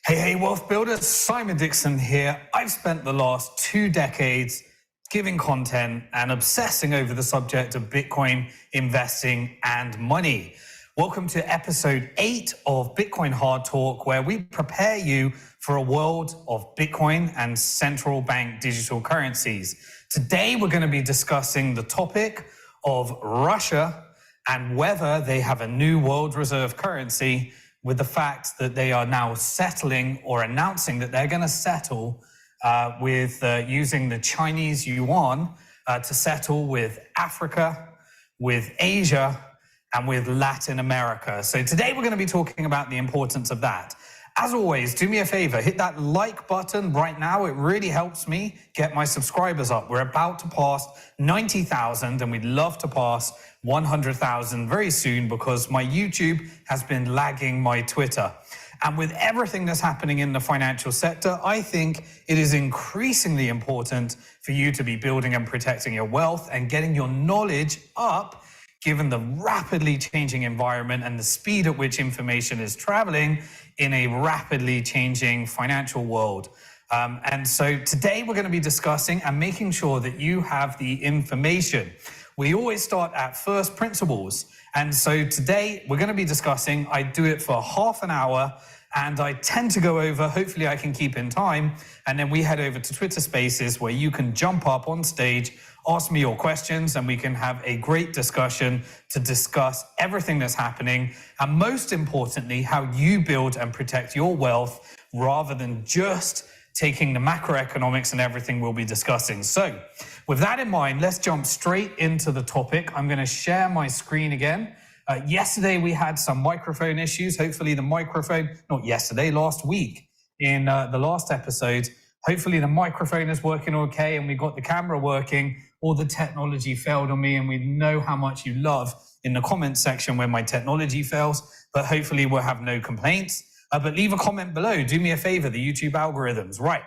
Hey, wealth builders, Simon Dixon here. I've spent the last 2 decades giving content and obsessing over the subject of Bitcoin, investing, and money. Welcome to episode 8 of Bitcoin Hard Talk, where we prepare you for a world of Bitcoin and central bank digital currencies. Today, we're going to be discussing the topic of Russia and whether they have a new world reserve currency, with the fact that they are now settling or announcing that they're going to settle with using the Chinese Yuan to settle with Africa, with Asia, and with Latin America. So today we're going to be talking about the importance of that. As always, do me a favor, hit that like button right now. It really helps me get my subscribers up. We're about to pass 90,000 and we'd love to pass 100,000 very soon because my YouTube has been lagging my Twitter. And with everything that's happening in the financial sector, I think it is increasingly important for you to be building and protecting your wealth and getting your knowledge up, given the rapidly changing environment and the speed at which information is traveling in a rapidly changing financial world. And so today we're going to be discussing and making sure that you have the information. We always start at first principles. And so today we're going to be discussing, I do it for half an hour and I tend to go over, hopefully I can keep in time. And then we head over to Twitter Spaces where you can jump up on stage, ask me your questions, and we can have a great discussion to discuss everything that's happening. And most importantly, how you build and protect your wealth rather than just taking the macroeconomics and everything we'll be discussing. So with that in mind, let's jump straight into the topic. I'm going to share my screen again. Yesterday, we had some microphone issues. Hopefully the microphone, not yesterday, last week in the last episode, hopefully the microphone is working okay and we got the camera working. All the technology failed on me, and we know how much you love in the comment section when my technology fails, but hopefully we'll have no complaints. But leave a comment below. Do me a favor, the YouTube algorithms. Right.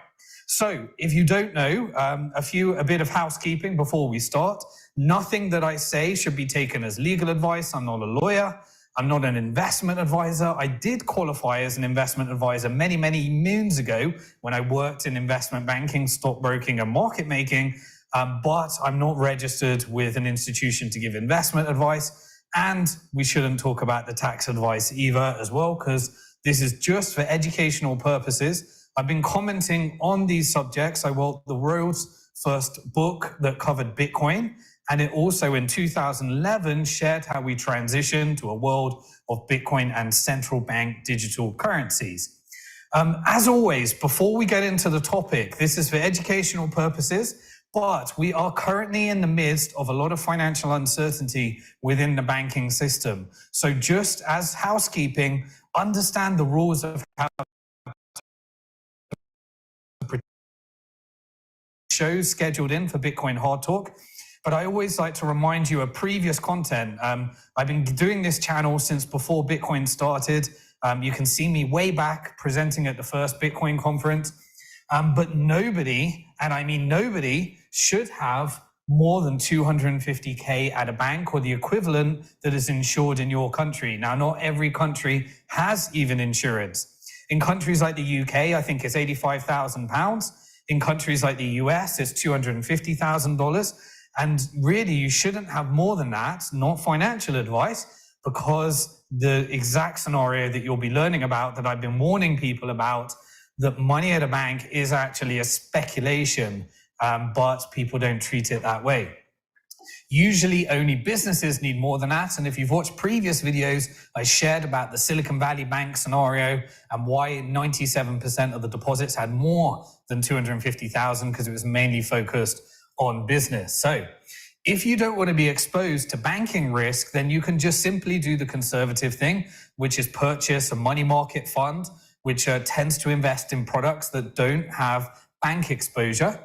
So if you don't know, a bit of housekeeping before we start. Nothing that I say should be taken as legal advice. I'm not a lawyer. I'm not an investment advisor. I did qualify as an investment advisor many, many moons ago when I worked in investment banking, stockbroking, and market making. But I'm not registered with an institution to give investment advice. And we shouldn't talk about the tax advice either as well, because this is just for educational purposes. I've been commenting on these subjects. I wrote the world's first book that covered Bitcoin. And it also in 2011 shared how we transition to a world of Bitcoin and central bank digital currencies. As always, before we get into the topic, this is for educational purposes, but we are currently in the midst of a lot of financial uncertainty within the banking system. So just as housekeeping, understand the rules of how shows scheduled in for Bitcoin Hard Talk. But I always like to remind you of previous content. I've been doing this channel since before Bitcoin started. You can see me way back presenting at the first Bitcoin conference. But nobody, and I mean nobody, should have more than 250K at a bank or the equivalent that is insured in your country. Now, not every country has even insurance. In countries like the UK, I think it's £85,000. In countries like the US, it's $250,000. And really, you shouldn't have more than that, not financial advice, because the exact scenario that you'll be learning about, that I've been warning people about, that money at a bank is actually a speculation, but people don't treat it that way. Usually only businesses need more than that. And if you've watched previous videos, I shared about the Silicon Valley Bank scenario and why 97% of the deposits had more than 250,000, because it was mainly focused on business. So if you don't want to be exposed to banking risk, then you can just simply do the conservative thing, which is purchase a money market fund, which tends to invest in products that don't have bank exposure.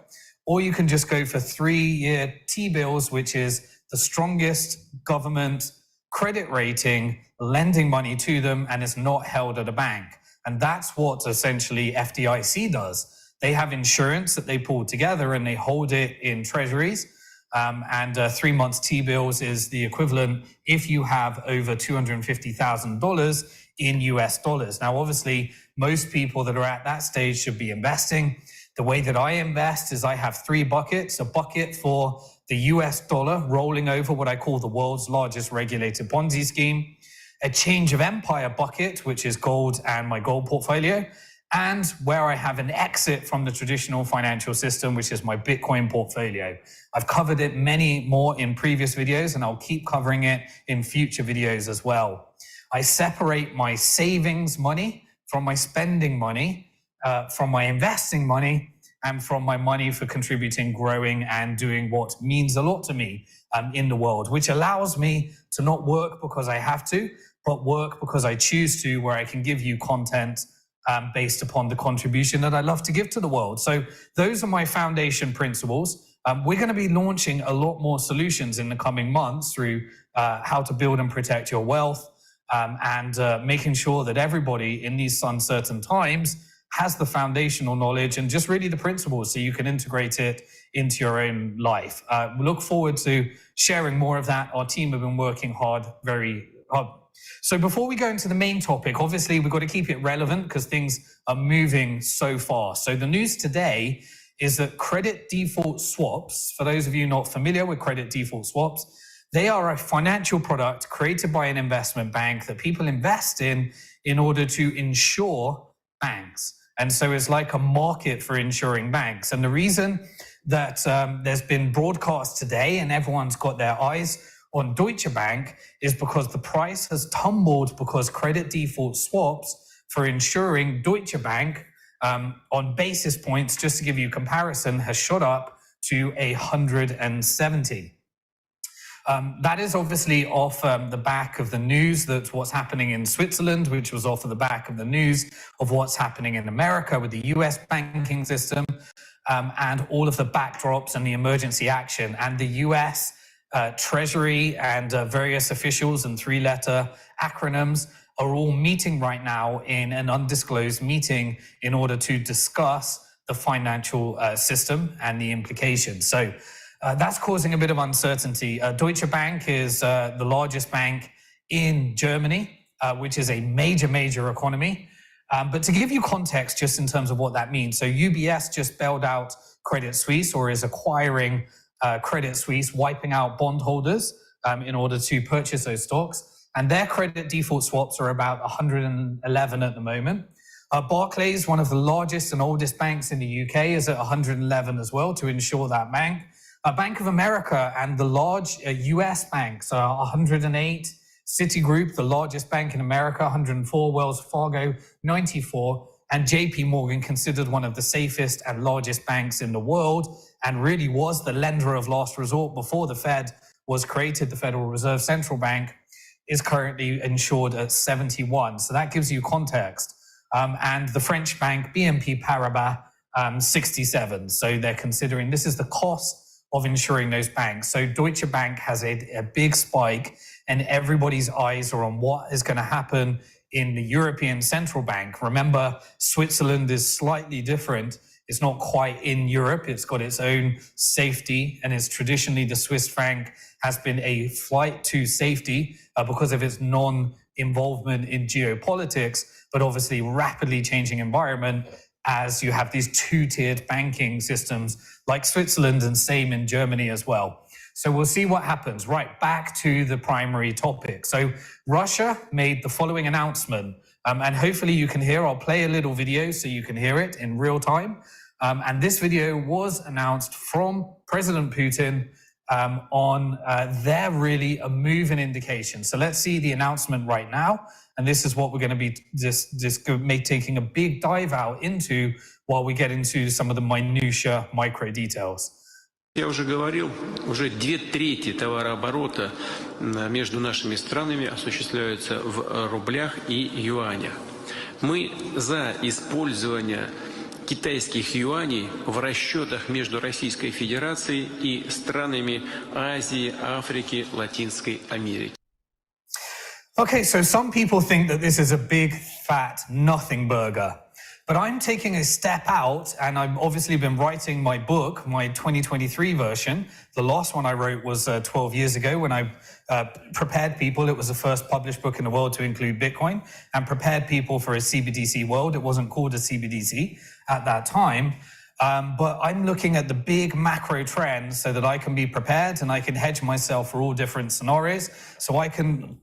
Or you can just go for 3-year T-bills, which is the strongest government credit rating, lending money to them, and is not held at a bank. And that's what essentially FDIC does. They have insurance that they pull together and they hold it in treasuries. And 3 months T-bills is the equivalent if you have over $250,000 in US dollars. Now, obviously, most people that are at that stage should be investing. The way that I invest is I have three buckets: a bucket for the US dollar rolling over what I call the world's largest regulated Ponzi scheme, a change of empire bucket, which is gold and my gold portfolio, and where I have an exit from the traditional financial system, which is my Bitcoin portfolio. I've covered it many more in previous videos, and I'll keep covering it in future videos as well. I separate my savings money from my spending money, from my investing money, and from my money for contributing, growing, and doing what means a lot to me in the world, which allows me to not work because I have to, but work because I choose to, where I can give you content based upon the contribution that I love to give to the world. So those are my foundation principles. We're going to be launching a lot more solutions in the coming months through how to build and protect your wealth, and making sure that everybody in these uncertain times has the foundational knowledge and just really the principles so you can integrate it into your own life. We look forward to sharing more of that. Our team have been working hard, very hard. So before we go into the main topic, obviously we've got to keep it relevant because things are moving so fast. So the news today is that credit default swaps, for those of you not familiar with credit default swaps, they are a financial product created by an investment bank that people invest in order to insure banks. And so it's like a market for insuring banks. And the reason that there's been broadcast today and everyone's got their eyes on Deutsche Bank is because the price has tumbled because credit default swaps for insuring Deutsche Bank on basis points, just to give you comparison, has shot up to 170. That is obviously off the back of the news that's what's happening in Switzerland, which was off of the back of the news of what's happening in America with the US banking system, and all of the backdrops and the emergency action. And the US Treasury and various officials and three-letter acronyms are all meeting right now in an undisclosed meeting in order to discuss the financial system and the implications. So that's causing a bit of uncertainty. Deutsche Bank is the largest bank in Germany, which is a major economy. But to give you context, just in terms of what that means, so UBS just bailed out Credit Suisse, or is acquiring Credit Suisse, wiping out bondholders in order to purchase those stocks. And their credit default swaps are about 111 at the moment. Barclays, one of the largest and oldest banks in the UK, is at 111 as well to insure that bank. Bank of America and the large US banks are 108. Citigroup, the largest bank in America, 104. Wells Fargo, 94. And JP Morgan, considered one of the safest and largest banks in the world, and really was the lender of last resort before the Fed was created, the Federal Reserve Central Bank, is currently insured at 71. So that gives you context. And the French bank, BNP Paribas, 67. So they're considering this is the cost of insuring those banks. So Deutsche Bank has a big spike, and everybody's eyes are on what is going to happen in the European Central Bank. Remember, Switzerland is slightly different. It's not quite in Europe. It's got its own safety, and it's traditionally the Swiss franc has been a flight to safety because of its non-involvement in geopolitics, but obviously rapidly changing environment as you have these two-tiered banking systems like Switzerland, and same in Germany as well. So we'll see what happens. Right, back to the primary topic. So Russia made the following announcement, and hopefully you can hear, I'll play a little video so you can hear it in real time. And this video was announced from President Putin on their really a move and indication. So let's see the announcement right now. And this is what we're going to be taking a big dive out into while we get into some of the minutiae, micro details. Я уже говорил, уже 2/3 товарооборота между нашими странами осуществляются в рублях и юанях. Мы за использование китайских юаней в расчетах между Российской Федерацией и странами Азии, Африки, Латинской Америки. Okay, so some people think that this is a big, fat, nothing burger. But I'm taking a step out, and I've obviously been writing my book, my 2023 version. The last one I wrote was 12 years ago when I prepared people. It was the first published book in the world to include Bitcoin and prepared people for a CBDC world. It wasn't called a CBDC at that time. But I'm looking at the big macro trends so that I can be prepared and I can hedge myself for all different scenarios. So I can,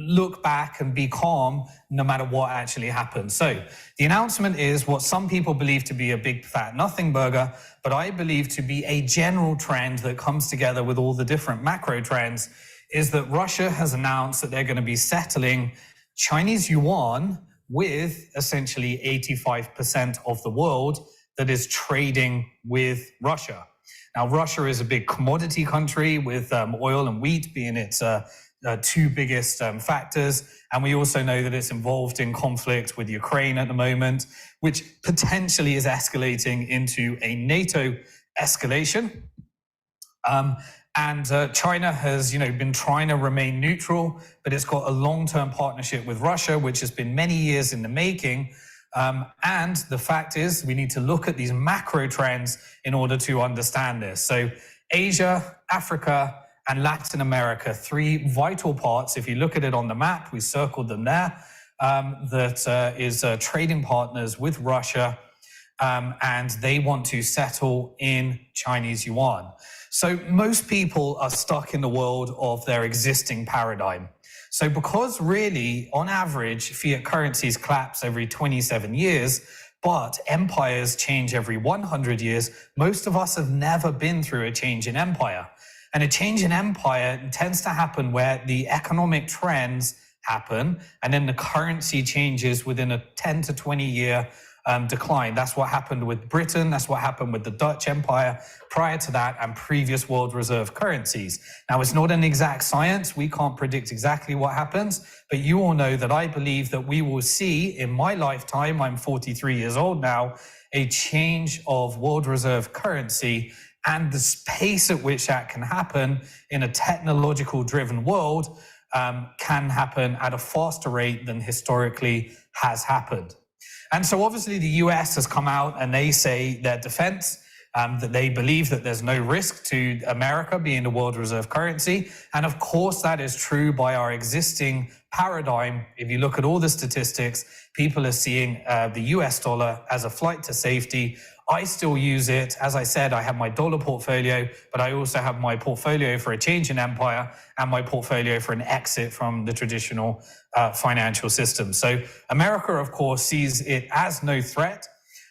look back and be calm no matter what actually happens. So the announcement is what some people believe to be a big fat nothing burger, but I believe to be a general trend that comes together with all the different macro trends, is that Russia has announced that they're going to be settling Chinese yuan with essentially 85% of the world that is trading with Russia. Now, Russia is a big commodity country with oil and wheat being its two biggest factors. And we also know that it's involved in conflict with Ukraine at the moment, which potentially is escalating into a NATO escalation. And China has, been trying to remain neutral, but it's got a long-term partnership with Russia, which has been many years in the making. And the fact is, we need to look at these macro trends in order to understand this. So Asia, Africa, and Latin America, three vital parts. If you look at it on the map, we circled them there, that is trading partners with Russia, and they want to settle in Chinese yuan. So most people are stuck in the world of their existing paradigm. So because really, on average, fiat currencies collapse every 27 years, but empires change every 100 years, most of us have never been through a change in empire. And a change in empire tends to happen where the economic trends happen, and then the currency changes within a 10 to 20 year decline. That's what happened with Britain. That's what happened with the Dutch Empire prior to that and previous world reserve currencies. Now, it's not an exact science. We can't predict exactly what happens, but you all know that I believe that we will see in my lifetime, I'm 43 years old now, a change of world reserve currency, and the pace at which that can happen in a technological driven world can happen at a faster rate than historically has happened. And so obviously the US has come out and they say their defense, that they believe that there's no risk to America being the world reserve currency. And of course, that is true by our existing paradigm. If you look at all the statistics, people are seeing the US dollar as a flight to safety. I still use it. As I said, I have my dollar portfolio, but I also have my portfolio for a change in empire and my portfolio for an exit from the traditional financial system. So America, of course, sees it as no threat,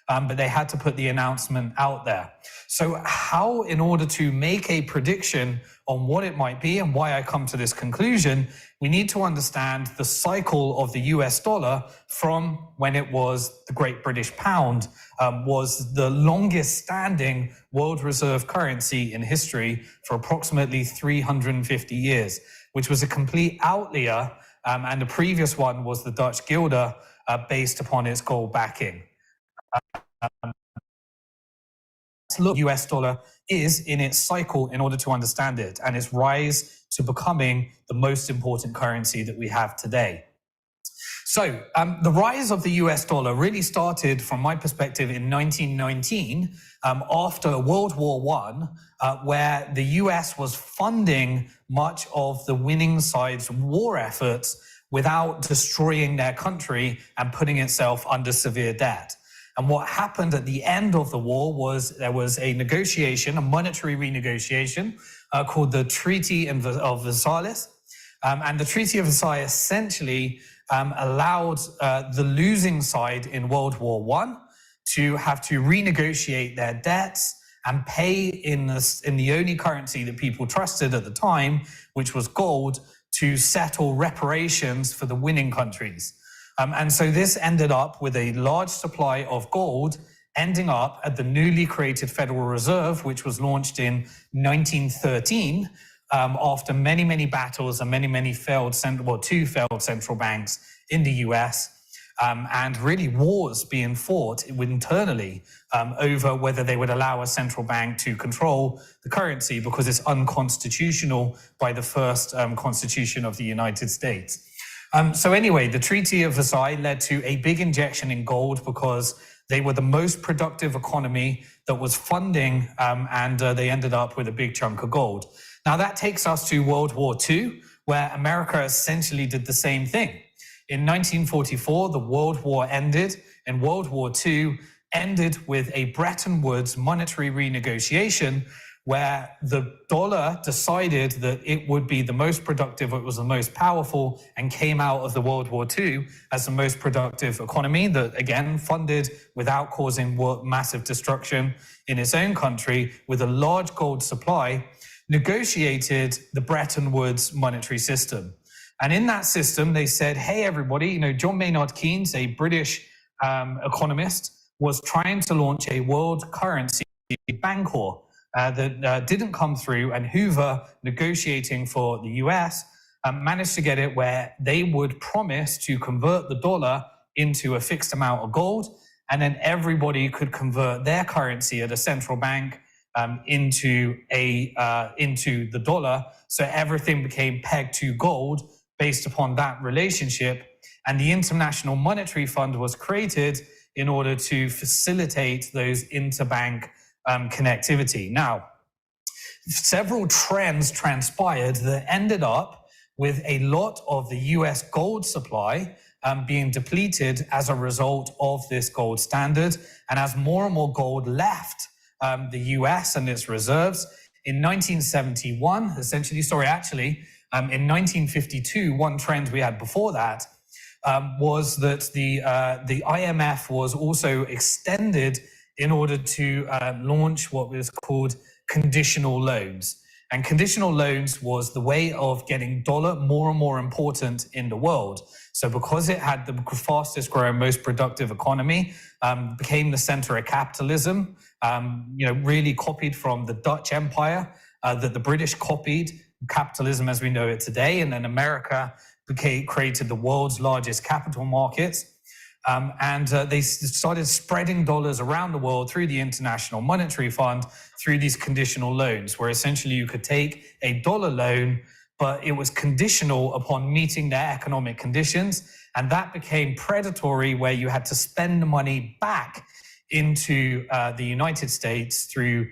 but they had to put the announcement out there. So how, in order to make a prediction on what it might be and why I come to this conclusion, we need to understand the cycle of the US dollar from when it was the Great British Pound, was the longest standing world reserve currency in history for approximately 350 years, which was a complete outlier. And the previous one was the Dutch guilder, based upon its gold backing. Look, US dollar is in its cycle in order to understand it and its rise to becoming the most important currency that we have today. So the rise of the US dollar really started, from my perspective, in 1919, after World War I, where the US was funding much of the winning side's war efforts without destroying their country and putting itself under severe debt. And what happened at the end of the war was there was a negotiation, a monetary renegotiation called the Treaty of Versailles. And the Treaty of Versailles essentially allowed the losing side in World War I to have to renegotiate their debts and pay in the only currency that people trusted at the time, which was gold, to settle reparations for the winning countries. And so this ended up with a large supply of gold ending up at the newly created Federal Reserve, which was launched in 1913 after many, many battles and many failed, two failed central banks in the US, and really wars being fought internally over whether they would allow a central bank to control the currency, because it's unconstitutional by the first Constitution of the United States. So anyway, the Treaty of Versailles led to a big injection in gold because they were the most productive economy that was funding, and they ended up with a big chunk of gold. Now that takes us to World War II, where America essentially did the same thing. In 1944, the World War ended, and World War II ended with a Bretton Woods monetary renegotiation where the dollar decided that it would be the most productive, it was the most powerful, and came out of the World War II as the most productive economy that, again, funded without causing massive destruction in its own country with a large gold supply, negotiated the Bretton Woods monetary system. And in that system, they said, hey, everybody, John Maynard Keynes, a British economist, was trying to launch a world currency, Bancor, that didn't come through, and Hoover, negotiating for the US, managed to get it where they would promise to convert the dollar into a fixed amount of gold, and then everybody could convert their currency at a central bank into the dollar. So everything became pegged to gold based upon that relationship. And the International Monetary Fund was created in order to facilitate those interbank connectivity. Now, several trends transpired that ended up with a lot of the US gold supply being depleted as a result of this gold standard. And as more and more gold left the US and its reserves, in 1971, in 1952, one trend we had before that was that the IMF was also extended in order to launch what was called conditional loans. And conditional loans was the way of getting dollar more and more important in the world. So because it had the fastest growing, most productive economy, became the center of capitalism, really copied from the Dutch Empire, that the British copied capitalism as we know it today. And then America created the world's largest capital markets. And they started spreading dollars around the world through the International Monetary Fund through these conditional loans, where essentially you could take a dollar loan, but it was conditional upon meeting their economic conditions. And that became predatory, where you had to spend the money back into the United States through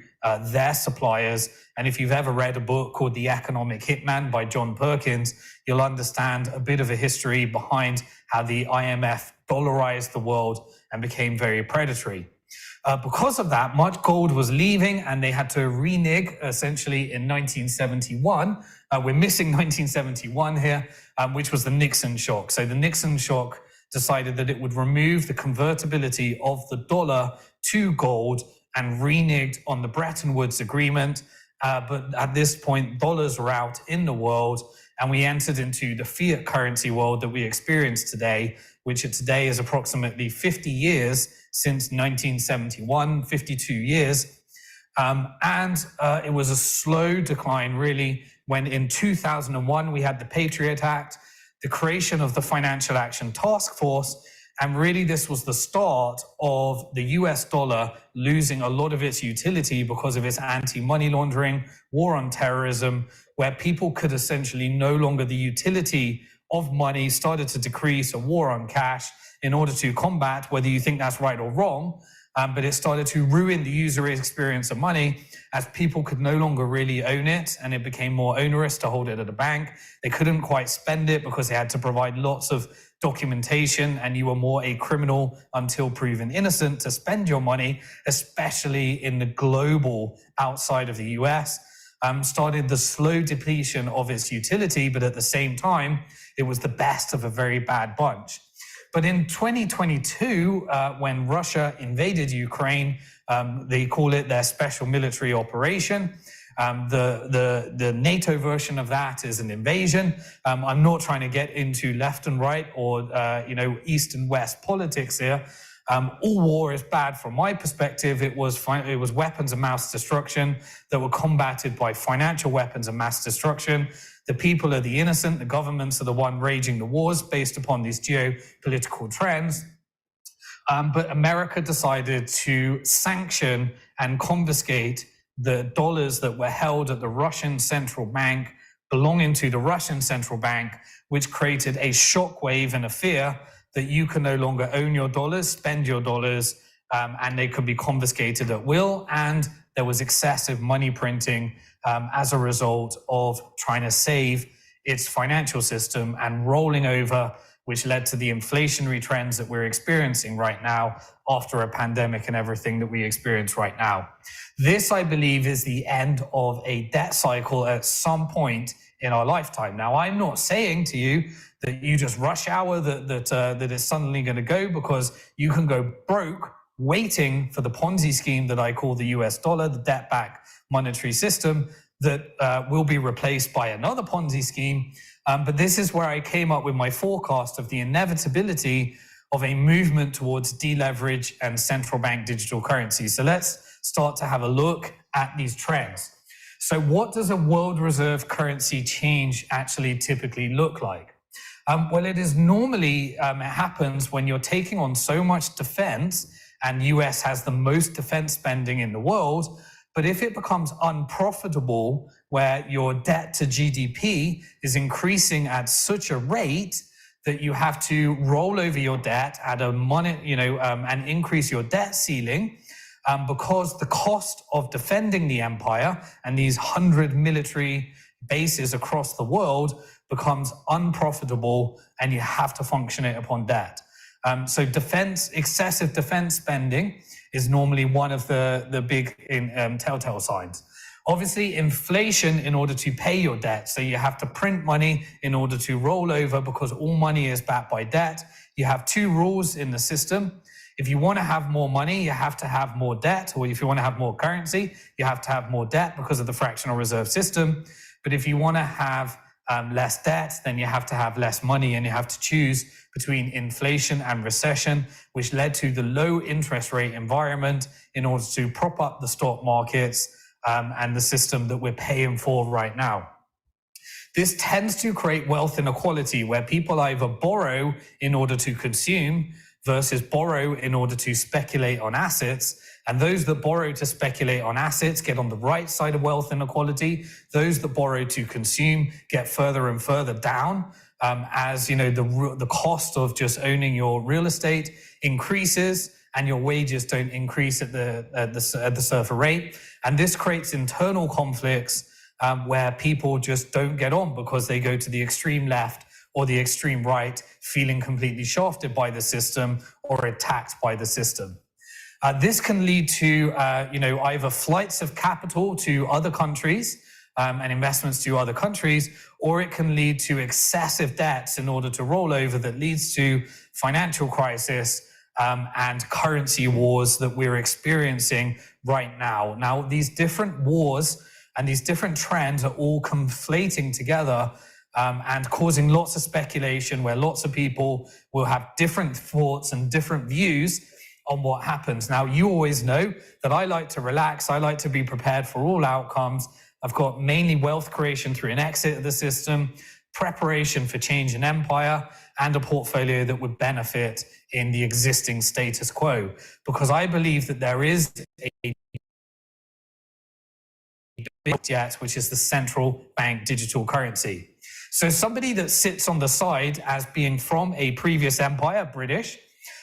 their suppliers. And if you've ever read a book called The Economic Hitman by John Perkins, you'll understand a bit of a history behind how the IMF dollarized the world and became very predatory. Because of that, much gold was leaving, and they had to renege essentially in 1971. We're missing 1971 here, which was the Nixon shock. So the Nixon shock decided that it would remove the convertibility of the dollar to gold and reneged on the Bretton Woods Agreement. But at this point, dollars were out in the world, and we entered into the fiat currency world that we experience today, which today is approximately 50 years since 1971, 52 years. And it was a slow decline, really, when in 2001 we had the Patriot Act, the creation of the Financial Action Task Force, and really this was the start of the US dollar losing a lot of its utility because of its anti-money laundering, war on terrorism, where people could essentially no longer, the utility of money started to decrease, a war on cash, in order to combat, whether you think that's right or wrong, but it started to ruin the user experience of money as people could no longer really own it, and it became more onerous to hold it at a bank. They couldn't quite spend it because they had to provide lots of documentation, and you were more a criminal until proven innocent to spend your money, especially in the global outside of the US. Started the slow depletion of its utility, but at the same time, it was the best of a very bad bunch. But in 2022, when Russia invaded Ukraine, they call it their special military operation. The NATO version of that is an invasion. I'm not trying to get into left and right or east and west politics here. All war is bad from my perspective. It was weapons of mass destruction that were combated by financial weapons of mass destruction. The people are the innocent. The governments are the one raging the wars based upon these geopolitical trends. But America decided to sanction and confiscate the dollars that were held at the Russian central bank belonging to the Russian central bank, which created a shockwave and a fear that you can no longer own your dollars, spend your dollars, and they could be confiscated at will. And there was excessive money printing as a result of trying to save its financial system and rolling over, which led to the inflationary trends that we're experiencing right now after a pandemic and everything that we experience right now. This, I believe, is the end of a debt cycle at some point in our lifetime. Now, I'm not saying to you that you just rush hour that is suddenly going to go, because you can go broke waiting for the Ponzi scheme that I call the US dollar, the debt-backed monetary system, that will be replaced by another Ponzi scheme. But this is where I came up with my forecast of the inevitability of a movement towards deleverage and central bank digital currencies. So let's start to have a look at these trends. So what does a world reserve currency change actually typically look like? Well, it is normally, it happens when you're taking on so much defense, and US has the most defense spending in the world. But if it becomes unprofitable, where your debt to GDP is increasing at such a rate that you have to roll over your debt at a and increase your debt ceiling, because the cost of defending the empire and these 100 military bases across the world becomes unprofitable, and you have to function it upon debt. So excessive defense spending is normally one of the big telltale signs. Obviously, inflation in order to pay your debt. So you have to print money in order to roll over, because all money is backed by debt. You have two rules in the system. If you want to have more money, you have to have more debt, or if you want to have more currency, you have to have more debt because of the fractional reserve system. But if you want to have less debt, then you have to have less money, and you have to choose between inflation and recession, which led to the low interest rate environment in order to prop up the stock markets and the system that we're paying for right now. This tends to create wealth inequality, where people either borrow in order to consume versus borrow in order to speculate on assets. And those that borrow to speculate on assets get on the right side of wealth inequality. Those that borrow to consume get further and further down, as you know, the cost of just owning your real estate increases and your wages don't increase at the surfer rate. And this creates internal conflicts where people just don't get on because they go to the extreme left or the extreme right, feeling completely shafted by the system or attacked by the system. This can lead to either flights of capital to other countries and investments to other countries, or it can lead to excessive debts in order to roll over that leads to financial crisis and currency wars that we're experiencing right now. Now, these different wars and these different trends are all conflating together and causing lots of speculation, where lots of people will have different thoughts and different views on what happens. Now, you always know that I like to relax. I like to be prepared for all outcomes. I've got mainly wealth creation through an exit of the system, preparation for change in empire, and a portfolio that would benefit in the existing status quo. Because I believe that there is a big jet, which is the central bank digital currency. So somebody that sits on the side as being from a previous empire, British,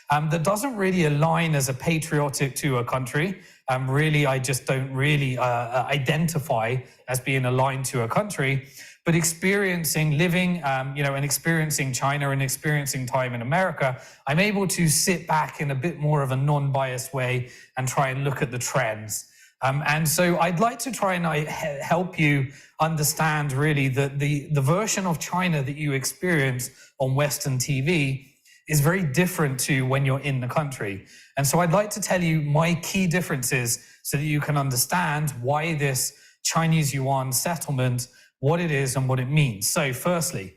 that doesn't really align as a patriotic to a country. Really, I just don't really identify as being aligned to a country, but living, and experiencing China and experiencing time in America, I'm able to sit back in a bit more of a non-biased way and try and look at the trends. And so I'd like to try and help you understand really that the version of China that you experience on Western TV is very different to when you're in the country. And so I'd like to tell you my key differences so that you can understand why this Chinese yuan settlement, what it is and what it means. So firstly,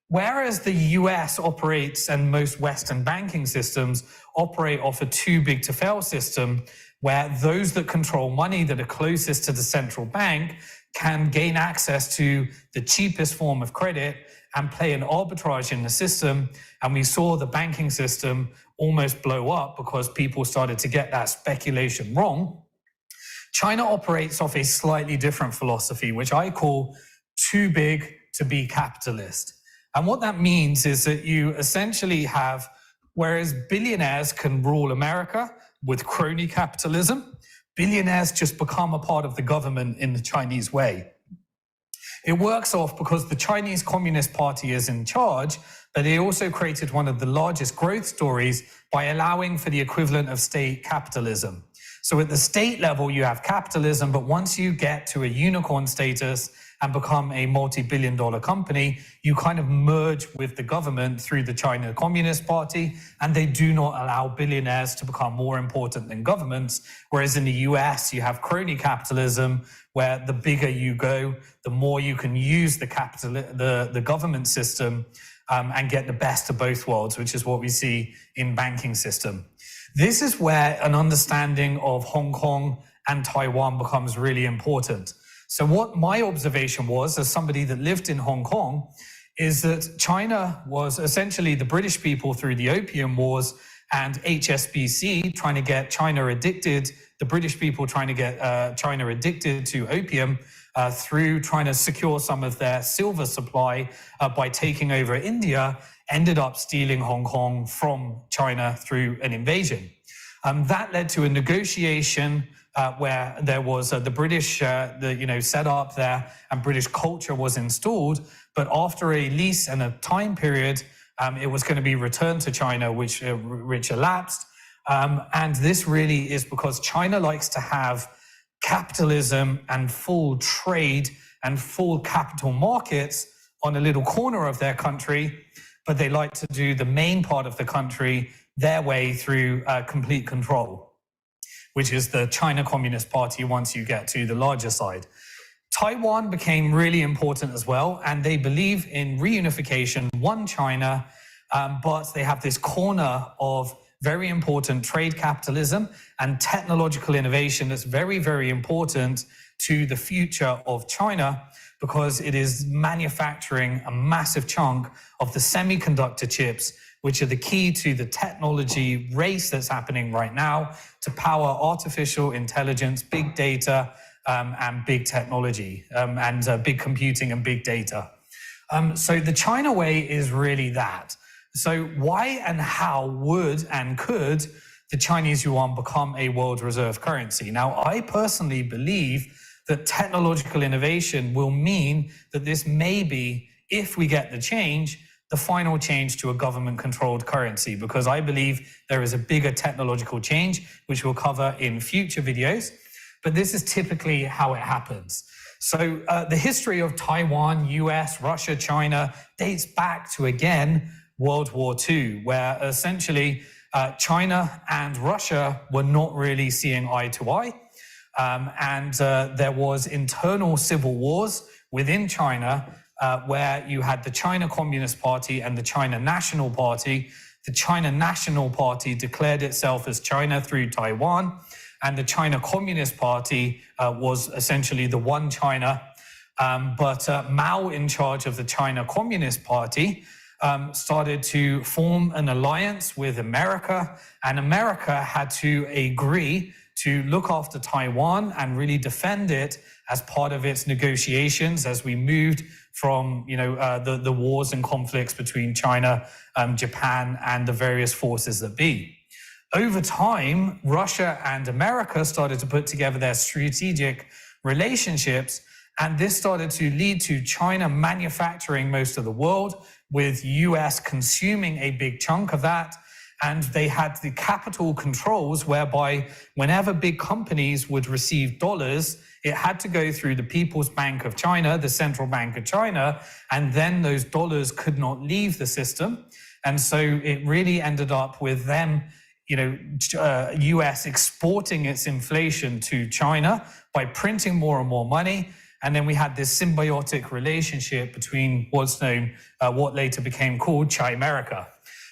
whereas the US operates and most Western banking systems operate off a too big to fail system, where those that control money that are closest to the central bank can gain access to the cheapest form of credit and play an arbitrage in the system. And we saw the banking system almost blow up because people started to get that speculation wrong. China operates off a slightly different philosophy, which I call too big to be capitalist. And what that means is that you essentially have, whereas billionaires can rule America with crony capitalism, billionaires just become a part of the government in the Chinese way. It works off because the Chinese Communist Party is in charge, but they also created one of the largest growth stories by allowing for the equivalent of state capitalism. So at the state level, you have capitalism, but once you get to a unicorn status and become a multi-billion-dollar company, you kind of merge with the government through the China Communist Party, and they do not allow billionaires to become more important than governments. Whereas in the US, you have crony capitalism, where the bigger you go, the more you can use the government system and get the best of both worlds, which is what we see in banking system. This is where an understanding of Hong Kong and Taiwan becomes really important. So what my observation was, as somebody that lived in Hong Kong, is that China was essentially the British people through the Opium Wars and HSBC trying to get China addicted, the British people trying to get China addicted to opium through trying to secure some of their silver supply by taking over India, ended up stealing Hong Kong from China through an invasion. That led to a negotiation where there was the British set up there and British culture was installed. But after a lease and a time period, it was going to be returned to China, which elapsed. And this really is because China likes to have capitalism and full trade and full capital markets on a little corner of their country, but they like to do the main part of the country their way through complete control, which is the China Communist Party once you get to the larger side. Taiwan became really important as well, and they believe in reunification, one China, but they have this corner of very important trade capitalism and technological innovation that's very, very important to the future of China, because it is manufacturing a massive chunk of the semiconductor chips, which are the key to the technology race that's happening right now to power artificial intelligence, big data, and big technology, and big computing and big data. So the China way is really that. So why and how would and could the Chinese yuan become a world reserve currency? Now, I personally believe that technological innovation will mean that this may be, if we get the change, the final change to a government-controlled currency, because I believe there is a bigger technological change, which we'll cover in future videos. But this is typically how it happens. So the history of Taiwan, US, Russia, China dates back to, again, World War II, where essentially China and Russia were not really seeing eye to eye. And there was internal civil wars within China where you had the China Communist Party and the China National Party. The China National Party declared itself as China through Taiwan, and the China Communist Party was essentially the one China. But Mao, in charge of the China Communist Party, started to form an alliance with America, and America had to agree to look after Taiwan and really defend it as part of its negotiations as we moved from the wars and conflicts between China, Japan, and the various forces that be. Over time, Russia and America started to put together their strategic relationships, and this started to lead to China manufacturing most of the world, with US consuming a big chunk of that. And they had the capital controls whereby whenever big companies would receive dollars, it had to go through the People's Bank of China, the Central Bank of China, and then those dollars could not leave the system. And so it really ended up with them, US exporting its inflation to China by printing more and more money. And then we had this symbiotic relationship between what's known, what later became called Chi-America.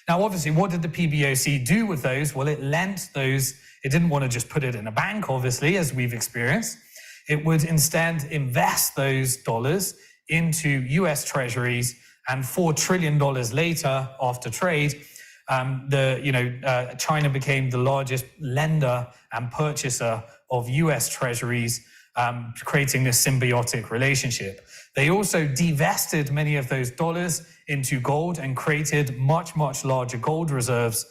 Now, obviously, what did the PBOC do with those? Well, it lent those. It didn't want to just put it in a bank, obviously, as we've experienced. It would instead invest those dollars into US treasuries, and $4 trillion later, after trade, China became the largest lender and purchaser of US treasuries. creating this symbiotic relationship. They also divested many of those dollars into gold and created much, much larger gold reserves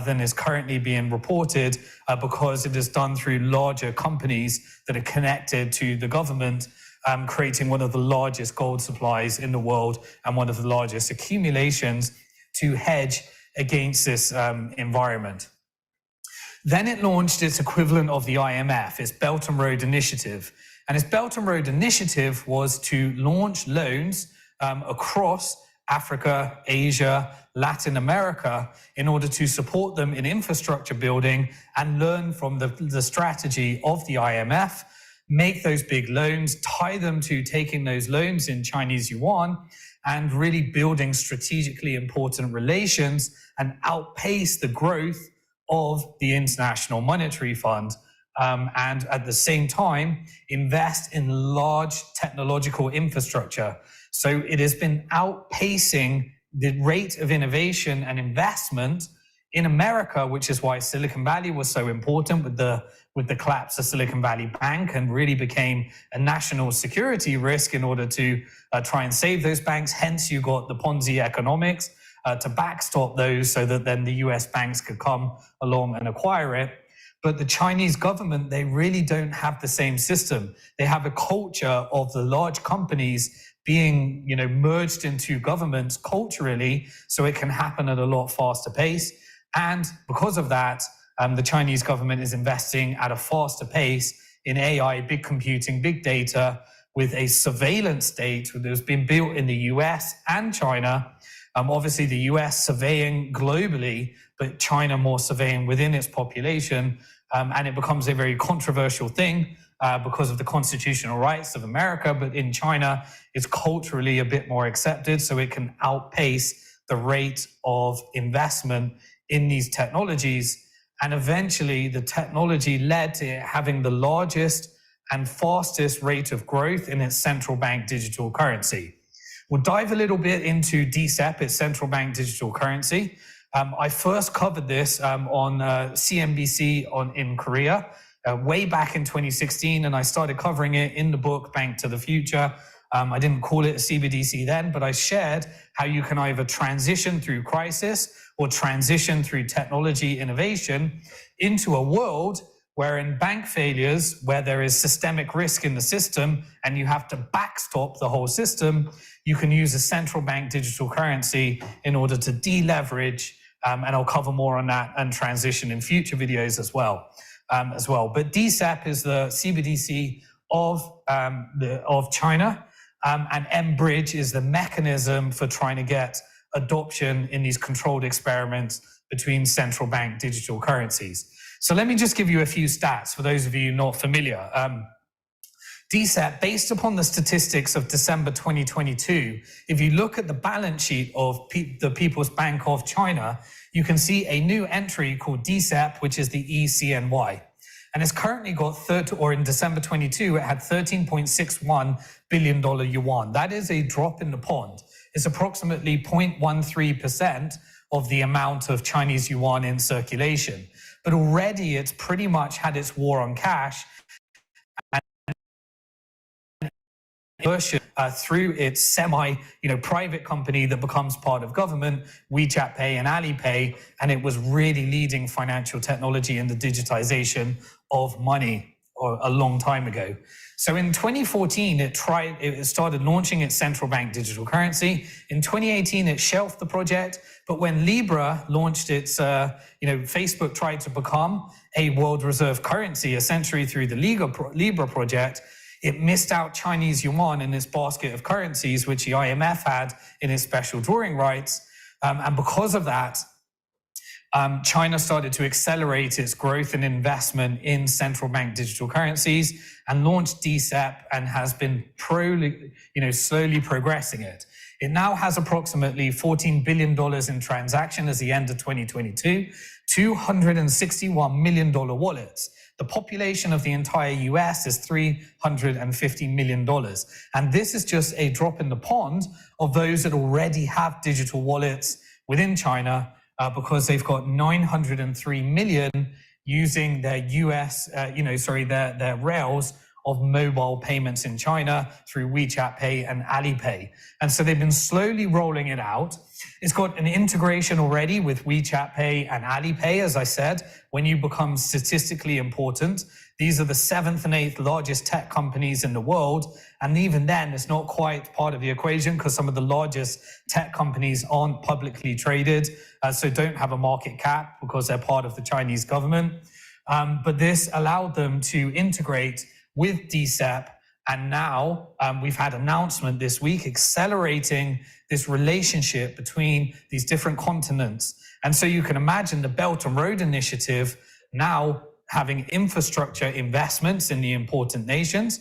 than is currently being reported because it is done through larger companies that are connected to the government, creating one of the largest gold supplies in the world and one of the largest accumulations to hedge against this environment. Then it launched its equivalent of the IMF, its Belt and Road Initiative. And its Belt and Road Initiative was to launch loans across Africa, Asia, Latin America, in order to support them in infrastructure building and learn from the strategy of the IMF, make those big loans, tie them to taking those loans in Chinese yuan, and really building strategically important relations and outpace the growth of the International Monetary Fund. And at the same time, invest in large technological infrastructure. So it has been outpacing the rate of innovation and investment in America, which is why Silicon Valley was so important with the collapse of Silicon Valley Bank and really became a national security risk in order to try and save those banks. Hence, you got the Ponzi economics to backstop those so that then the US banks could come along and acquire it. But the Chinese government, they really don't have the same system. They have a culture of the large companies being, merged into governments culturally, so it can happen at a lot faster pace. And because of that, the Chinese government is investing at a faster pace in AI, big computing, big data, with a surveillance state that has been built in the US and China. Obviously, the US surveying globally, but China more surveying within its population. And it becomes a very controversial thing because of the constitutional rights of America. But in China, it's culturally a bit more accepted, so it can outpace the rate of investment in these technologies. And eventually, the technology led to it having the largest and fastest rate of growth in its central bank digital currency. We'll dive a little bit into DCEP, its central bank digital currency. I first covered this on CNBC in Korea way back in 2016, and I started covering it in the book Bank to the Future. I didn't call it a CBDC then, but I shared how you can either transition through crisis or transition through technology innovation into a world where in bank failures, where there is systemic risk in the system and you have to backstop the whole system, you can use a central bank digital currency in order to deleverage, and I'll cover more on that and transition in future videos as well. But DCEP is the CBDC of China, and Mbridge is the mechanism for trying to get adoption in these controlled experiments between central bank digital currencies. So let me just give you a few stats for those of you not familiar. DCEP, based upon the statistics of December 2022, if you look at the balance sheet of the People's Bank of China, you can see a new entry called DCEP, which is the ECNY. And it's currently got, in December 22, it had $13.61 billion yuan. That is a drop in the pond. It's approximately 0.13% of the amount of Chinese yuan in circulation. But already it's pretty much had its war on cash through its private company that becomes part of government, WeChat Pay and Alipay, and it was really leading financial technology in the digitization of money a long time ago. So in 2014, it started launching its central bank digital currency. In 2018, it shelved the project, but when Libra launched its, Facebook tried to become a world reserve currency, essentially through the Libra project, it missed out Chinese yuan in its basket of currencies, which the IMF had in its special drawing rights. And because of that, China started to accelerate its growth and investment in central bank digital currencies and launched DCEP and has been slowly progressing it. It now has approximately $14 billion in transaction as the end of 2022, $261 million wallets. The population of the entire US is $350 million. And this is just a drop in the pond of those that already have digital wallets within China, because they've got 903 million using their their rails of mobile payments in China through WeChat Pay and Alipay. And so they've been slowly rolling it out. It's got an integration already with WeChat Pay and Alipay, as I said, when you become statistically important. These are the 7th and 8th largest tech companies in the world. And even then, it's not quite part of the equation because some of the largest tech companies aren't publicly traded, so don't have a market cap because they're part of the Chinese government. But this allowed them to integrate with DCEP. And now we've had announcement this week accelerating this relationship between these different continents. And so you can imagine the Belt and Road Initiative now having infrastructure investments in the important nations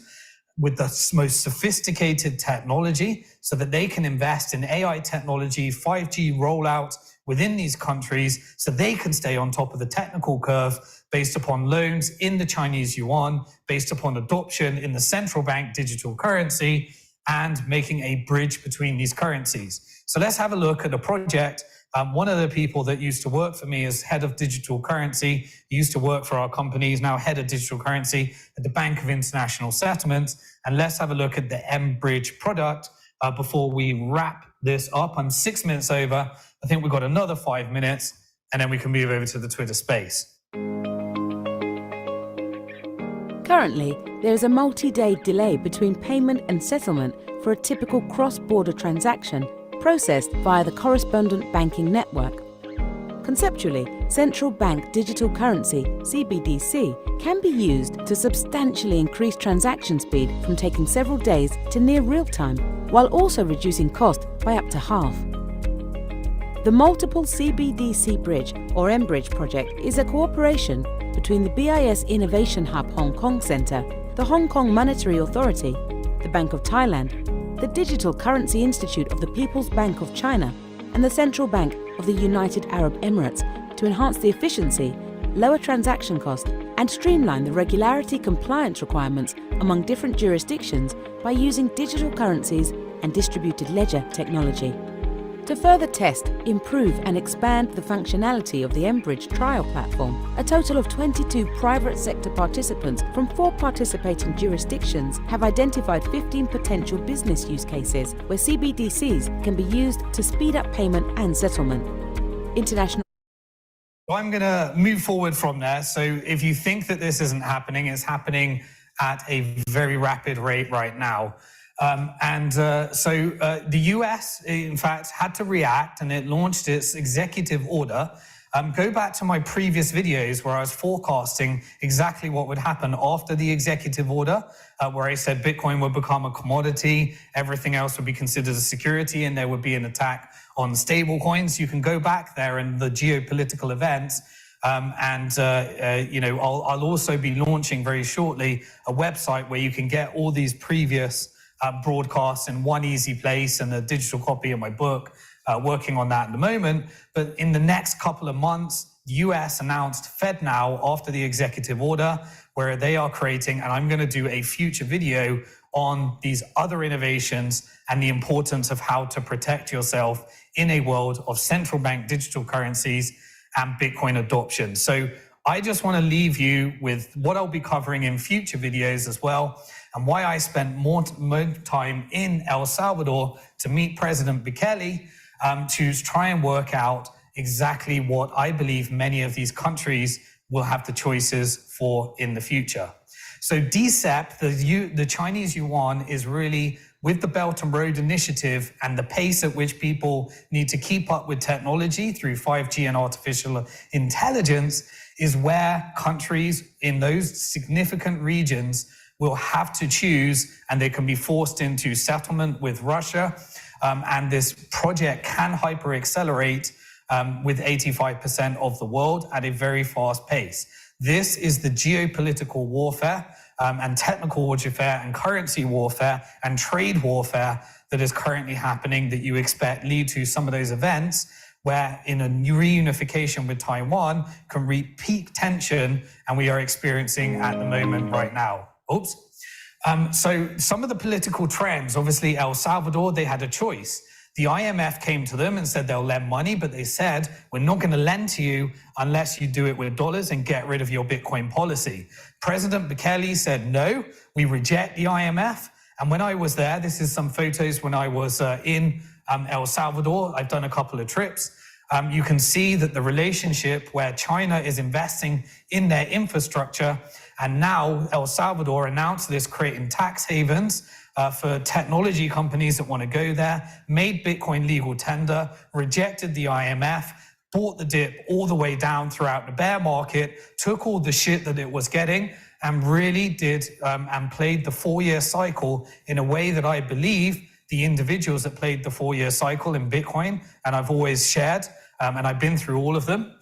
with the most sophisticated technology so that they can invest in AI technology, 5G rollout within these countries so they can stay on top of the technical curve based upon loans in the Chinese yuan, based upon adoption in the central bank digital currency, and making a bridge between these currencies. So let's have a look at the project. One of the people that used to work for me as head of digital currency, he used to work for our company, is now head of digital currency at the Bank of International Settlements. And let's have a look at the Mbridge product before we wrap this up. I'm 6 minutes over. I think we've got another 5 minutes, and then we can move over to the Twitter space. Currently, there is a multi-day delay between payment and settlement for a typical cross-border transaction processed via the correspondent banking network. Conceptually, Central Bank Digital Currency (CBDC) can be used to substantially increase transaction speed from taking several days to near real-time, while also reducing cost by up to half. The Multiple CBDC Bridge, or Mbridge project, is a cooperation between the BIS Innovation Hub Hong Kong Centre, the Hong Kong Monetary Authority, the Bank of Thailand, the Digital Currency Institute of the People's Bank of China, and the Central Bank of the United Arab Emirates to enhance the efficiency, lower transaction cost, and streamline the regularity compliance requirements among different jurisdictions by using digital currencies and distributed ledger technology. To further test, improve and expand the functionality of the Mbridge trial platform, a total of 22 private sector participants from 4 participating jurisdictions have identified 15 potential business use cases where CBDCs can be used to speed up payment and settlement. International. I'm going to move forward from there. So if you think that this isn't happening, it's happening at a very rapid rate right now. The US, in fact, had to react, and it launched its executive order. Go back to my previous videos where I was forecasting exactly what would happen after the executive order, where I said Bitcoin would become a commodity, everything else would be considered a security, and there would be an attack on stable coins. You can go back there in the geopolitical events. I'll also be launching very shortly a website where you can get all these previous broadcasts in one easy place, and a digital copy of my book, working on that at the moment. But in the next couple of months, the US announced FedNow after the executive order, where they are creating, and I'm going to do a future video on these other innovations and the importance of how to protect yourself in a world of central bank digital currencies and Bitcoin adoption. So I just want to leave you with what I'll be covering in future videos as well, and why I spent more time in El Salvador to meet President Bukele, to try and work out exactly what I believe many of these countries will have the choices for in the future. So DCEP, the Chinese yuan, is really, with the Belt and Road Initiative and the pace at which people need to keep up with technology through 5G and artificial intelligence, is where countries in those significant regions will have to choose, and they can be forced into settlement with Russia. And this project can hyper accelerate with 85% of the world at a very fast pace. This is the geopolitical warfare and technical warfare and currency warfare and trade warfare that is currently happening, that you expect lead to some of those events where in a reunification with Taiwan can reach peak tension, and we are experiencing at the moment right now. So some of the political trends, obviously El Salvador, they had a choice. The IMF came to them and said they'll lend money, but they said, we're not going to lend to you unless you do it with dollars and get rid of your Bitcoin policy. President Bukele said, no, we reject the IMF. And when I was there, this is some photos when I was in El Salvador. I've done a couple of trips. You can see that the relationship where China is investing in their infrastructure, and now El Salvador announced this, creating tax havens for technology companies that want to go there, made Bitcoin legal tender, rejected the IMF, bought the dip all the way down throughout the bear market, took all the shit that it was getting, and really did and played the 4-year cycle in a way that I believe the individuals that played the 4-year cycle in Bitcoin, and I've always shared, and I've been through all of them,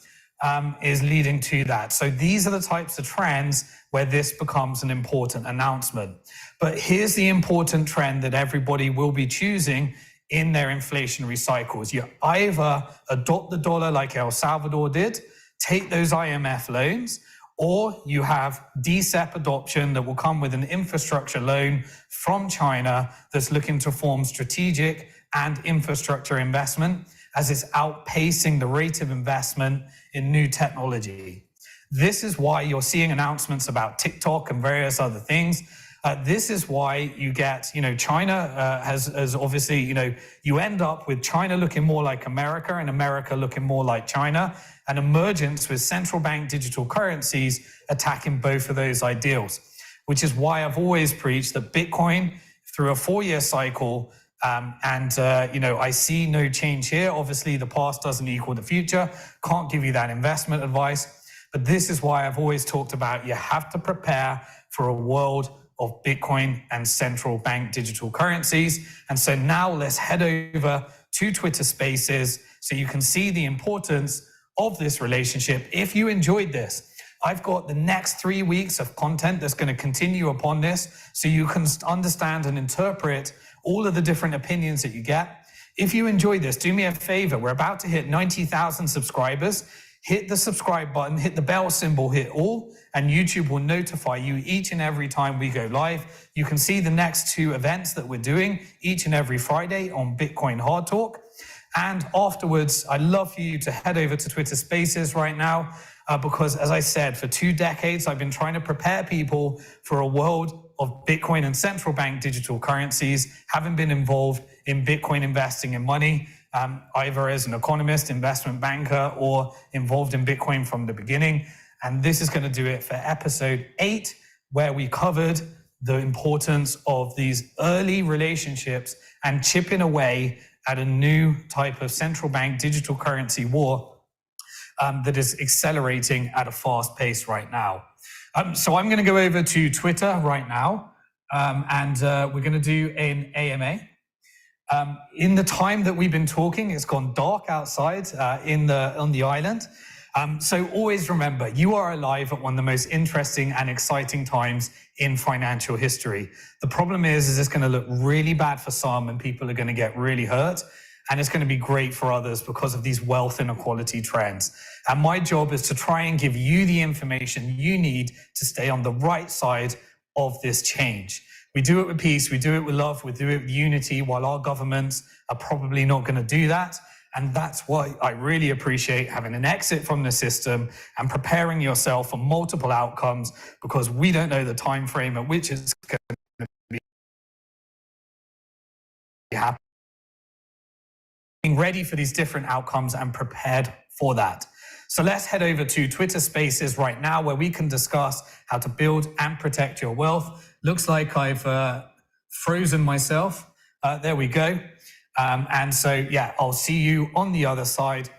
is leading to that. So these are the types of trends where this becomes an important announcement. But here's the important trend that everybody will be choosing in their inflationary cycles. You either adopt the dollar like El Salvador did, take those IMF loans, or you have DCEP adoption that will come with an infrastructure loan from China that's looking to form strategic and infrastructure investment as it's outpacing the rate of investment in new technology. This is why you're seeing announcements about TikTok and various other things. This is why you get, China has obviously, you end up with China looking more like America and America looking more like China, an emergence with central bank digital currencies attacking both of those ideals, which is why I've always preached that Bitcoin through a 4-year cycle, I see no change here. Obviously, the past doesn't equal the future. Can't give you that investment advice. But this is why I've always talked about you have to prepare for a world of Bitcoin and central bank digital currencies. And so now let's head over to Twitter Spaces so you can see the importance of this relationship. If you enjoyed this, I've got the next 3 weeks of content that's going to continue upon this so you can understand and interpret all of the different opinions that you get. If you enjoyed this, do me a favor. We're about to hit 90,000 subscribers. Hit the subscribe button, hit the bell symbol, hit all, and YouTube will notify you each and every time we go live. You can see the next 2 events that we're doing each and every Friday on Bitcoin Hard Talk. And afterwards, I'd love for you to head over to Twitter Spaces right now, because as I said, for 2 decades, I've been trying to prepare people for a world of Bitcoin and central bank digital currencies, having been involved in Bitcoin investing in money, either as an economist, investment banker, or involved in Bitcoin from the beginning. And this is going to do it for episode 8, where we covered the importance of these early relationships and chipping away at a new type of central bank digital currency war that is accelerating at a fast pace right now. So I'm going to go over to Twitter right now, and we're going to do an AMA. In the time that we've been talking, it's gone dark outside on the island. So always remember, you are alive at one of the most interesting and exciting times in financial history. The problem is it's going to look really bad for some and people are going to get really hurt. And it's going to be great for others because of these wealth inequality trends. And my job is to try and give you the information you need to stay on the right side of this change. We do it with peace, we do it with love, we do it with unity, while our governments are probably not going to do that. And that's why I really appreciate having an exit from the system and preparing yourself for multiple outcomes, because we don't know the time frame at which it's going to be happening. Being ready for these different outcomes and prepared for that. So let's head over to Twitter Spaces right now, where we can discuss how to build and protect your wealth. Looks like I've frozen myself. There we go. And so, yeah, I'll see you on the other side